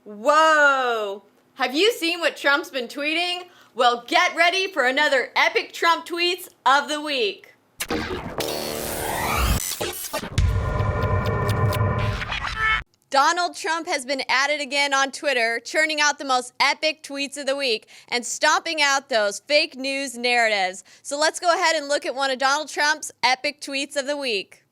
Whoa! Have you seen what Trump's been tweeting? Well, get ready for another epic Trump tweets of the week. Donald Trump has been at it again on Twitter, churning out the most epic tweets of the week and stomping out those fake news narratives. So let's go ahead and look at one of Donald Trump's epic tweets of the week.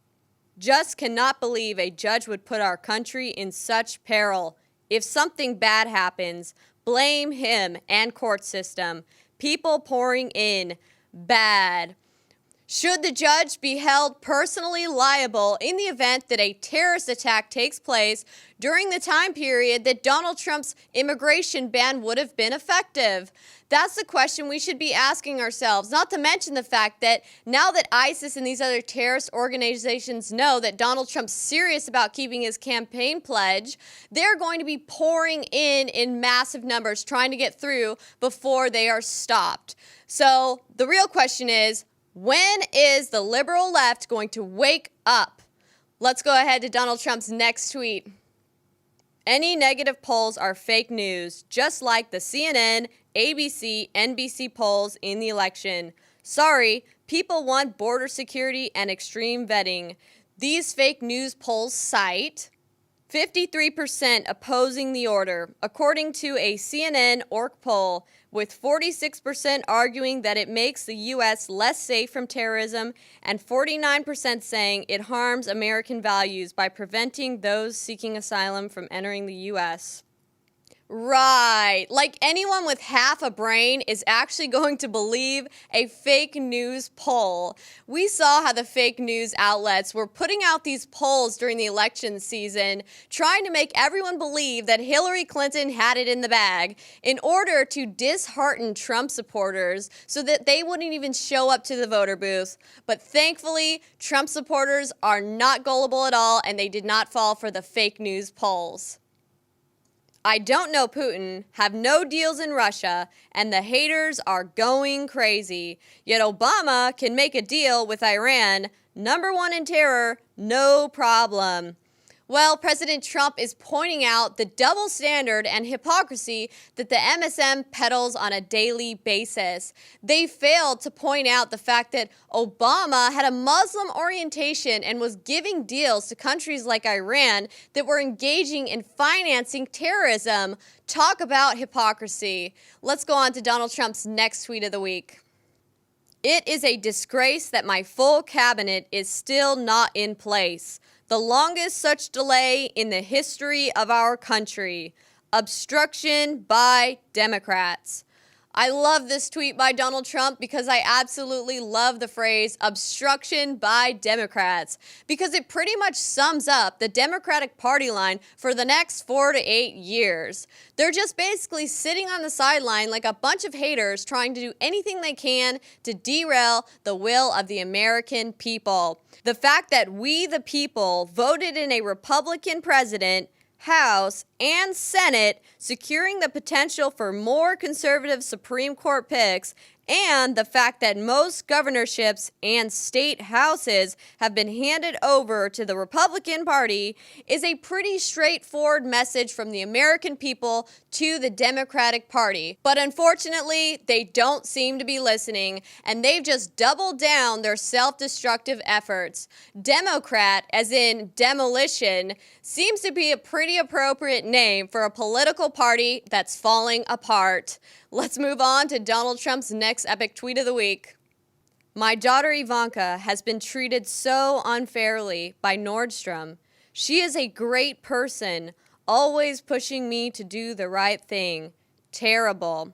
Just cannot believe a judge would put our country in such peril. If something bad happens, blame him and court system. People pouring in. Bad. Should the judge be held personally liable in the event that a terrorist attack takes place during the time period that Donald Trump's immigration ban would have been effective? That's the question we should be asking ourselves, not to mention the fact that now that ISIS and these other terrorist organizations know that Donald Trump's serious about keeping his campaign pledge, they're going to be pouring in massive numbers trying to get through before they are stopped. So the real question is, when is the liberal left going to wake up? Let's go ahead to Donald Trump's next tweet. Any negative polls are fake news, just like the CNN, ABC, NBC polls in the election. Sorry, people want border security and extreme vetting. These fake news polls cite 53% opposing the order, according to a CNN ORC poll, with 46% arguing that it makes the U.S. less safe from terrorism and 49% saying it harms American values by preventing those seeking asylum from entering the U.S. Right, like anyone with half a brain is actually going to believe a fake news poll. We saw how the fake news outlets were putting out these polls during the election season, trying to make everyone believe that Hillary Clinton had it in the bag in order to dishearten Trump supporters so that they wouldn't even show up to the voter booth. But thankfully, Trump supporters are not gullible at all, and they did not fall for the fake news polls. I don't know Putin, have no deals in Russia, and the haters are going crazy. Yet Obama can make a deal with Iran, #1 in terror, no problem. Well, President Trump is pointing out the double standard and hypocrisy that the MSM peddles on a daily basis. They failed to point out the fact that Obama had a Muslim orientation and was giving deals to countries like Iran that were engaging in financing terrorism. Talk about hypocrisy. Let's go on to Donald Trump's next tweet of the week. It is a disgrace that my full cabinet is still not in place. The longest such delay in the history of our country. Obstruction by Democrats. I love this tweet by Donald Trump because I absolutely love the phrase obstruction by Democrats, because it pretty much sums up the Democratic Party line for the next 4 to 8 years. They're just basically sitting on the sideline like a bunch of haters trying to do anything they can to derail the will of the American people. The fact that we, the people, voted in a Republican president, House, and Senate, securing the potential for more conservative Supreme Court picks, and the fact that most governorships and state houses have been handed over to the Republican Party is a pretty straightforward message from the American people to the Democratic Party. But unfortunately, they don't seem to be listening, and they've just doubled down their self-destructive efforts. Democrat, as in demolition, seems to be a pretty appropriate name for a political party that's falling apart. Let's move on to Donald Trump's next epic tweet of the week. My daughter Ivanka has been treated so unfairly by Nordstrom. She is a great person, always pushing me to do the right thing. Terrible.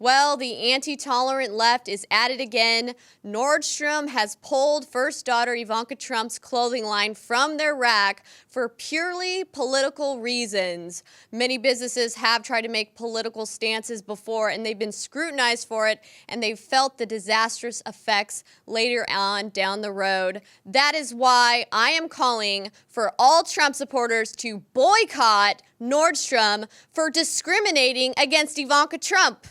Well, the anti-tolerant left is at it again. Nordstrom has pulled first daughter Ivanka Trump's clothing line from their rack for purely political reasons. Many businesses have tried to make political stances before, and they've been scrutinized for it, and they've felt the disastrous effects later on down the road. That is why I am calling for all Trump supporters to boycott Nordstrom for discriminating against Ivanka Trump.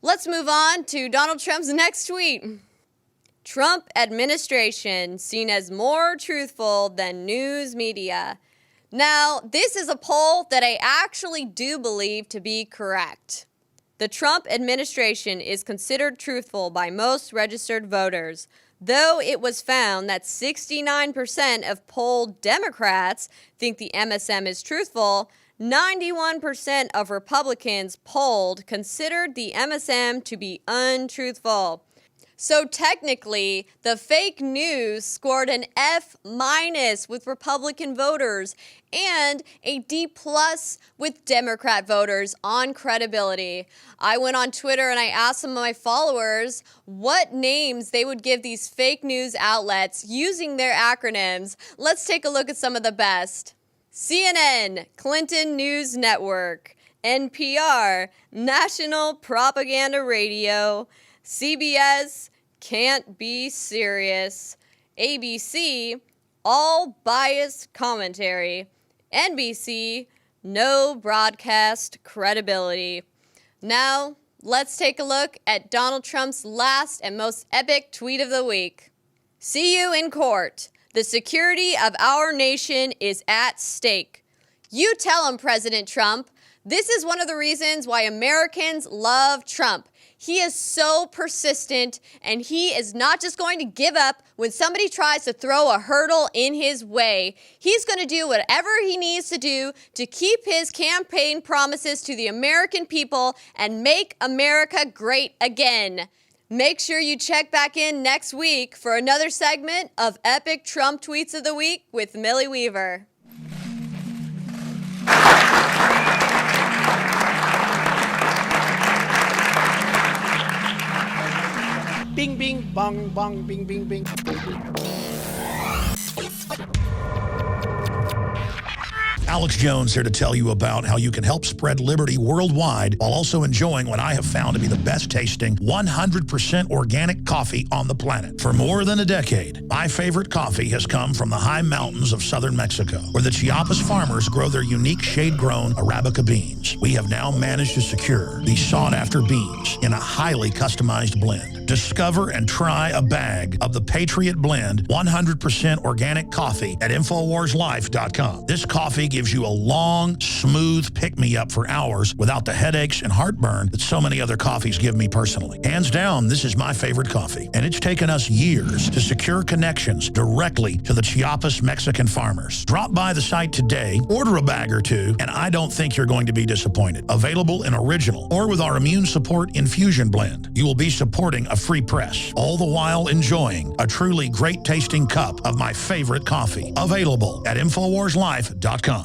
Let's move on to Donald Trump's next tweet. Trump administration seen as more truthful than news media. Now, this is a poll that I actually do believe to be correct. The Trump administration is considered truthful by most registered voters, though it was found that 69% of polled Democrats think the MSM is truthful. 91% of Republicans polled considered the MSM to be untruthful. So technically, the fake news scored an F- with Republican voters and a D+ with Democrat voters on credibility. I went on Twitter and I asked some of my followers what names they would give these fake news outlets using their acronyms. Let's take a look at some of the best. CNN, Clinton News Network. NPR, National Propaganda Radio. CBS, Can't Be Serious. ABC, All Biased Commentary. NBC, No Broadcast Credibility. Now, let's take a look at Donald Trump's last and most epic tweet of the week. See you in court. The security of our nation is at stake. You tell him, President Trump. This is one of the reasons why Americans love Trump. He is so persistent, and he is not just going to give up when somebody tries to throw a hurdle in his way. He's going to do whatever he needs to do to keep his campaign promises to the American people and make America great again. Make sure you check back in next week for another segment of Epic Trump Tweets of the Week with Millie Weaver. Bing, bing, bong, bong, bing, bing, bing. Alex Jones here to tell you about how you can help spread liberty worldwide while also enjoying what I have found to be the best tasting 100% organic coffee on the planet. For more than a decade, my favorite coffee has come from the high mountains of southern Mexico, where the Chiapas farmers grow their unique shade-grown Arabica beans. We have now managed to secure these sought-after beans in a highly customized blend. Discover and try a bag of the Patriot Blend 100% organic coffee at InfowarsLife.com. This coffee gives you a long, smooth pick-me-up for hours without the headaches and heartburn that so many other coffees give me personally. Hands down, this is my favorite coffee, and it's taken us years to secure connections directly to the Chiapas Mexican farmers. Drop by the site today, order a bag or two, and I don't think you're going to be disappointed. Available in original or with our Immune Support Infusion Blend. You will be supporting a free press, all the while enjoying a truly great-tasting cup of my favorite coffee. Available at InfowarsLife.com.